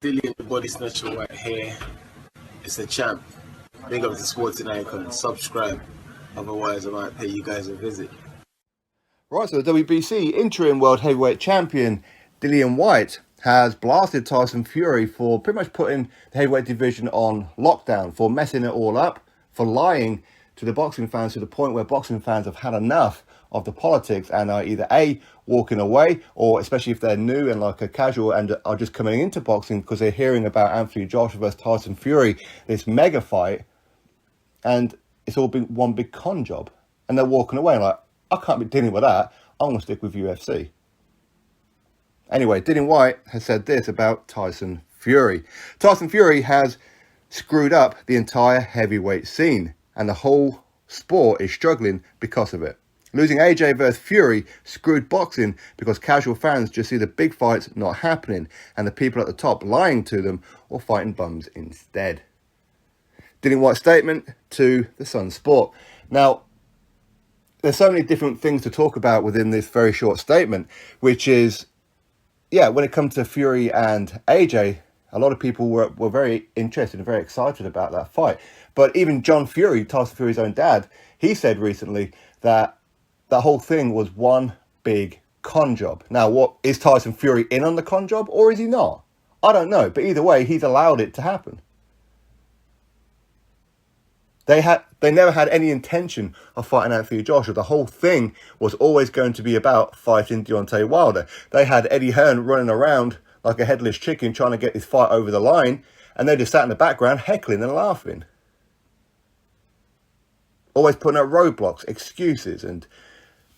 Dillian the Body Snatcher White here. It's a champ. Big up to Sporting Icon. Subscribe. Otherwise, I might pay you guys a visit. Right, so the WBC interim world heavyweight champion Dillian Whyte has blasted Tyson Fury for pretty much putting the heavyweight division on lockdown, for messing it all up, for lying to the boxing fans to the point where boxing fans have had enough of the politics and are either A, walking away, or especially if they're new and like a casual and are just coming into boxing because they're hearing about Anthony Joshua versus Tyson Fury, this mega fight, and it's all been one big con job. And they're walking away like, I can't be dealing with that. I'm going to stick with UFC. Anyway, Dillian Whyte has said this about Tyson Fury. Tyson Fury has screwed up the entire heavyweight scene, and the whole sport is struggling because of it. Losing AJ versus Fury screwed boxing because casual fans just see the big fights not happening and the people at the top lying to them or fighting bums instead. Dillian Whyte's statement to the Sun Sport. Now, there's so many different things to talk about within this very short statement, which is, when it comes to Fury and AJ, a lot of people were very interested and very excited about that fight. But even John Fury, Tyson Fury's own dad, he said recently that that whole thing was one big con job. Now, what is Tyson Fury in on the con job, or is he not? I don't know, but either way, he's allowed it to happen. They never had any intention of fighting Anthony Joshua. The whole thing was always going to be about fighting Deontay Wilder. They had Eddie Hearn running around like a headless chicken trying to get this fight over the line, and they just sat in the background heckling and laughing. Always putting up roadblocks, excuses, and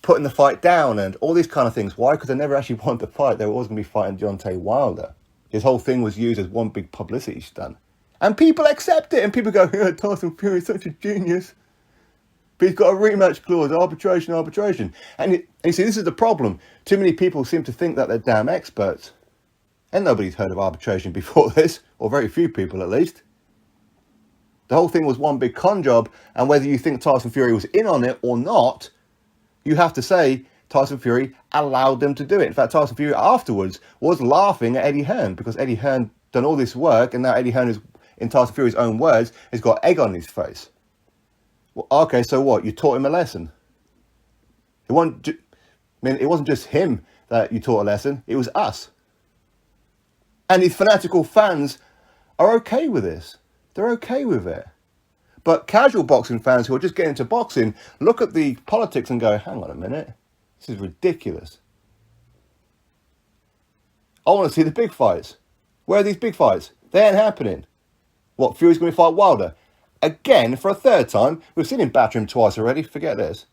putting the fight down and all these kind of things. Why? Because they never actually wanted to fight. They were always going to be fighting Deontay Wilder. His whole thing was used as one big publicity stunt. And people accept it. And people go, Tyson Fury is such a genius. But he's got a rematch clause, arbitration. And you see, this is the problem. Too many people seem to think that they're damn experts. And nobody's heard of arbitration before this, or very few people at least. The whole thing was one big con job. And whether you think Tyson Fury was in on it or not, you have to say Tyson Fury allowed them to do it. In fact, Tyson Fury afterwards was laughing at Eddie Hearn because Eddie Hearn done all this work, and now Eddie Hearn is, in Tyson Fury's own words, has got egg on his face. Well, okay, so what? You taught him a lesson. It wasn't just him that you taught a lesson. It was us. And these fanatical fans are okay with this. They're okay with it. But casual boxing fans who are just getting into boxing look at the politics and go, hang on a minute, this is ridiculous. I want to see the big fights. Where are these big fights? They ain't happening. What, Fury's going to fight Wilder? Again, for a third time? We've seen him batter him twice already, forget this.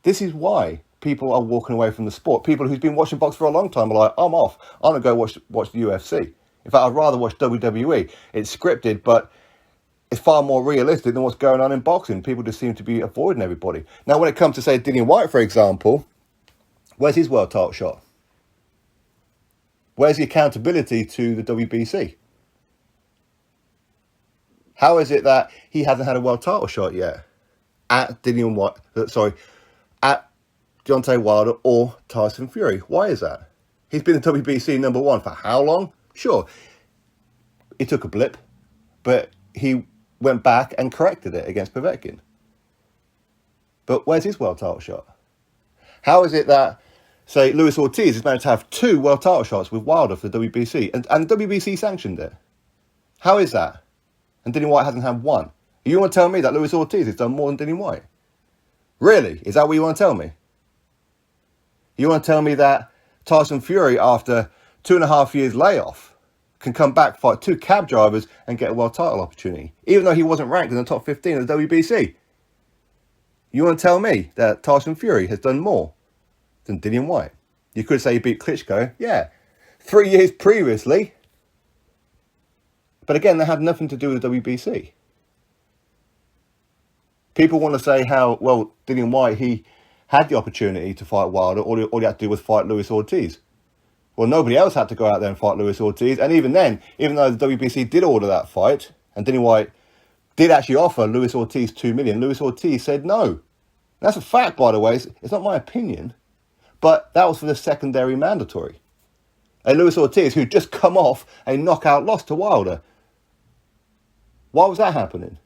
This is why people are walking away from the sport. People who've been watching boxing for a long time are like, I'm off. I'm going to go watch the UFC. In fact, I'd rather watch WWE. It's scripted, but it's far more realistic than what's going on in boxing. People just seem to be avoiding everybody. Now, when it comes to, say, Dillian Whyte, for example, where's his world title shot? Where's the accountability to the WBC? How is it that he hasn't had a world title shot yet at Dillian Whyte? At Deontay Wilder or Tyson Fury? Why is that? He's been the WBC number one for how long? Sure, he took a blip, but he went back and corrected it against Povetkin. But where's his world title shot? How is it that, say, Luis Ortiz has managed to have 2 world title shots with Wilder for the WBC, and the WBC sanctioned it? How is that? And Dillian Whyte hasn't had 1. You want to tell me that Luis Ortiz has done more than Dillian Whyte? Really? Is that what you want to tell me? You want to tell me that Tyson Fury, after 2.5 years layoff, can come back, fight 2 cab drivers and get a world title opportunity, even though he wasn't ranked in the top 15 of the WBC? You want to tell me that Tyson Fury has done more than Dillian Whyte? You could say he beat Klitschko, 3 years previously. But again, that had nothing to do with the WBC. People want to say how, well, Dillian Whyte, he had the opportunity to fight Wilder, all he had to do was fight Luis Ortiz. Well, nobody else had to go out there and fight Luis Ortiz. And even then, even though the WBC did order that fight, and Dillian Whyte did actually offer Luis Ortiz $2 million, Luis Ortiz said no. That's a fact, by the way. It's not my opinion. But that was for the secondary mandatory. A Luis Ortiz who'd just come off a knockout loss to Wilder. Why was that happening?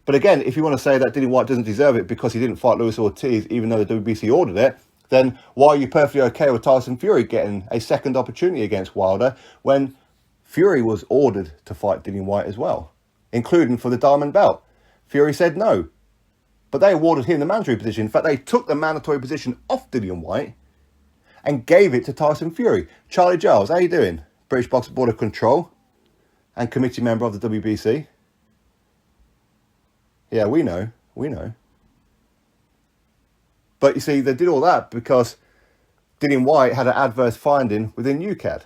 But again, if you want to say that Dillian Whyte doesn't deserve it because he didn't fight Luis Ortiz, even though the WBC ordered it, then why are you perfectly okay with Tyson Fury getting a second opportunity against Wilder when Fury was ordered to fight Dillian Whyte as well, including for the diamond belt? Fury said no, but they awarded him the mandatory position. In fact, they took the mandatory position off Dillian Whyte and gave it to Tyson Fury. Charlie Giles, how you doing? British Boxing Board of Control and committee member of the WBC. Yeah, we know. But you see, they did all that because Dillian Whyte had an adverse finding within UCAD.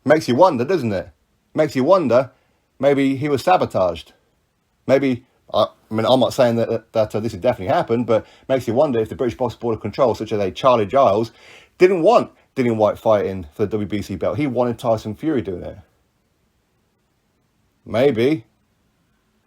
Makes you wonder, doesn't it? Makes you wonder, maybe he was sabotaged. Maybe, I mean, I'm not saying that this had definitely happened, but makes you wonder if the British Boxing Board of Control, such as a Charlie Giles, didn't want Dillian Whyte fighting for the WBC belt. He wanted Tyson Fury doing it. Maybe.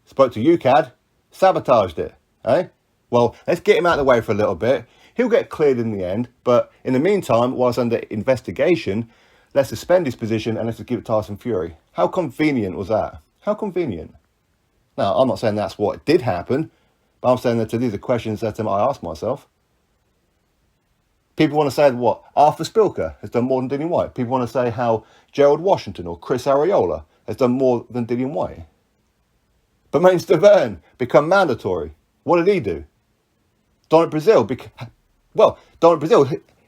Spoke to UCAD, sabotaged it, eh? Well, let's get him out of the way for a little bit. He'll get cleared in the end, but in the meantime, whilst under investigation, let's suspend his position and let's give it to Tyson Fury. How convenient was that? How convenient? Now, I'm not saying that's what did happen, but I'm saying that these are questions that I ask myself. People want to say what Arthur Spilker has done more than Dillian Whyte. People want to say how Gerald Washington or Chris Arreola has done more than Dillian Whyte. But Mains Deverne become mandatory. What did he do? Dominic Brazil,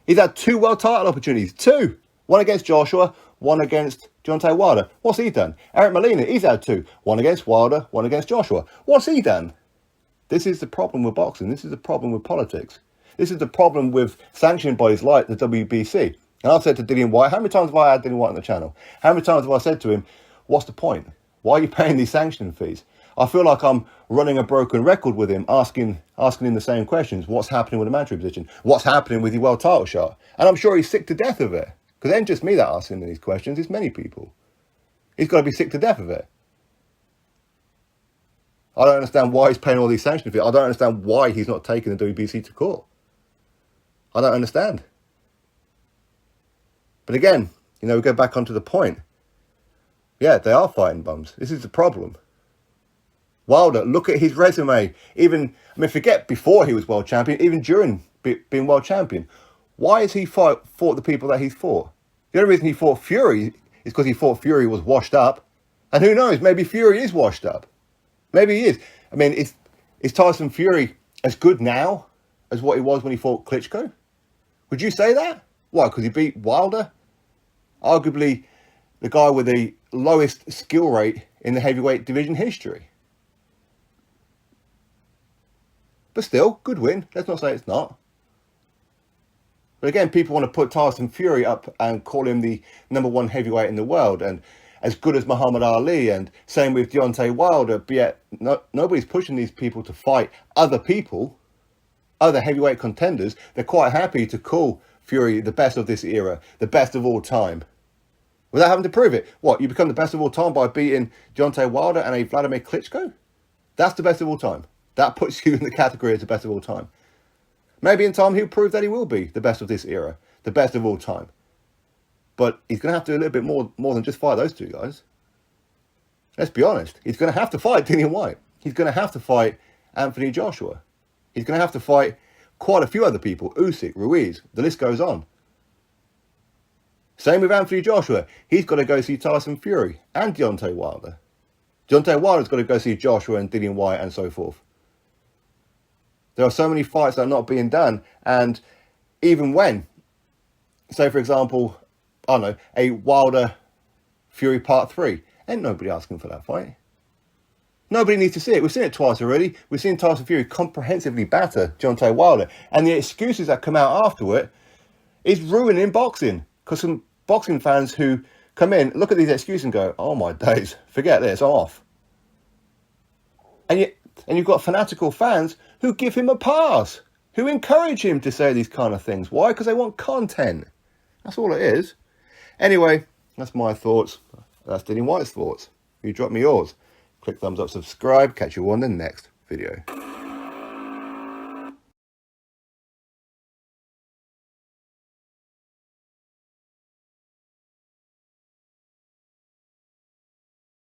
he's had 2 world title opportunities. 2. One against Joshua, one against Deontay Wilder. What's he done? Eric Molina, he's had 2. One against Wilder, one against Joshua. What's he done? This is the problem with boxing. This is the problem with politics. This is the problem with sanctioning bodies like the WBC. And I've said to Dillian Whyte, how many times have I had Dillian Whyte on the channel? How many times have I said to him, what's the point? Why are you paying these sanctioning fees? I feel like I'm running a broken record with him, asking him the same questions. What's happening with the mandatory position? What's happening with your world title shot? And I'm sure he's sick to death of it. Because it ain't just me that asking him these questions, it's many people. He's got to be sick to death of it. I don't understand why he's paying all these sanctions fees. I don't understand why he's not taking the WBC to court. I don't understand. But again, we go back onto the point. Yeah, they are fighting bums. This is the problem. Wilder, look at his resume. Forget before he was world champion, even during being world champion. Why has he fought the people that he's fought? The only reason he fought Fury is because he thought Fury was washed up. And who knows, maybe Fury is washed up. Maybe he is. Is Tyson Fury as good now as what he was when he fought Klitschko? Would you say that? Why? Because he beat Wilder? Arguably the guy with the lowest skill rate in the heavyweight division history. But still, good win. Let's not say it's not. But again, people want to put Tyson Fury up and call him the #1 heavyweight in the world and as good as Muhammad Ali, and same with Deontay Wilder. But yet, nobody's pushing these people to fight other people, other heavyweight contenders. They're quite happy to call Fury the best of this era, the best of all time, without having to prove it. What, you become the best of all time by beating Deontay Wilder and a Vladimir Klitschko? That's the best of all time. That puts you in the category as the best of all time. Maybe in time he'll prove that he will be the best of this era, the best of all time. But he's going to have to do a little bit more than just fight those 2 guys. Let's be honest. He's going to have to fight Dillian Whyte. He's going to have to fight Anthony Joshua. He's going to have to fight quite a few other people. Usyk, Ruiz, the list goes on. Same with Anthony Joshua. He's got to go see Tyson Fury and Deontay Wilder. Deontay Wilder's got to go see Joshua and Dillian Whyte and so forth. There are so many fights that are not being done. And even when, say for example, I don't know, a Wilder Fury Part 3, ain't nobody asking for that fight. Nobody needs to see it. We've seen it twice already. We've seen Tyson Fury comprehensively batter Deontay Wilder. And the excuses that come out afterward is ruining boxing. Because some boxing fans who come in, look at these excuses and go, oh my days, forget this, I'm off. And you've got fanatical fans who give him a pass, who encourage him to say these kind of things. Why? Because they want content. That's all it is. Anyway, that's my thoughts. That's Dillian Whyte's thoughts. You drop me yours. Click thumbs up, subscribe. Catch you on the next video.